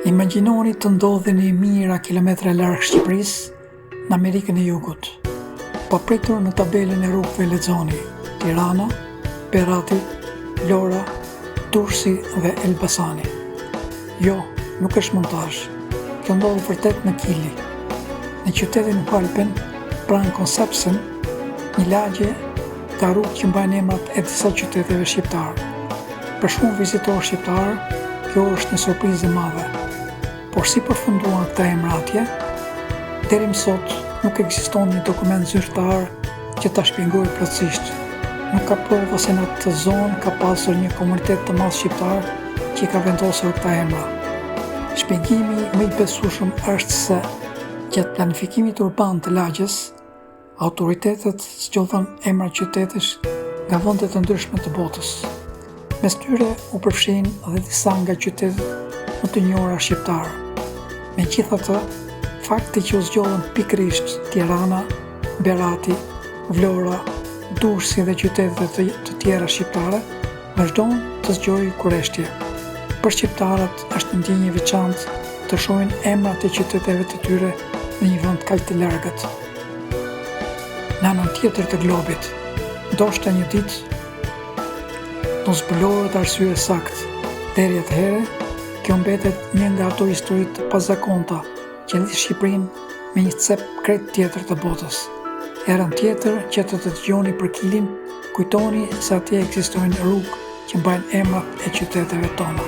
Imagjinoni të ndodheni mijëra kilometra larg Shqipërisë, në Amerikën e Jugut. Pa pritur në tabelën e rrugëve lexoni Tirana, Berati, Vlora, Durrësi dhe Elbasani. Jo, nuk është montazh. Kjo ndodh vërtet në Kili, në qytetin Hualpen, pranë Konsepsen, një lagje ka rrugë që mbajnë emrat e disa qyteteve shqiptare. Për shumë vizitorë shqiptarë, kjo është një surprizë e madhe. Por si përfunduan këta emra atje, deri më sot nuk ekziston një dokument zyrtar që ta shpjegojë plotësisht. Nuk ka provë se në atë zonë ka pasur një komunitet të madh shqiptar që ka vendosur këta emra. Shpjegimi më i besueshëm është se gjatë planifikimit urban të lagjes, autoritetet zgjodhen emra qytetesh nga vende të ndryshme të botës. Mes tyre u përfshin edhe disa nga qytetet më të njohura shqiptare. Megjithatë, fakti që u zgjodhen pikërisht Tirana, Berati, Vlora, Durrësi dhe qytetet të tjera shqiptare, vazhdon të zgjojë kurreshtje. Për shqiptarët është një ndjenjë e veçantë të shohin emrat e qyteteve të tyre në një vend kaq të largët. Në anën tjetër të globit, ndoshta një ditë do zbulohet arsye saktë. Deri atëherë, kjo mbetet një nga ato historitë të pazakonta që lidh Shqipërinë me një cep krejt tjetër të botës. Herën tjetër që të dëgjoni për Kilin, kujtoni se atje ekzistojnë rrugë që mbajnë emrat e qyteteve tona.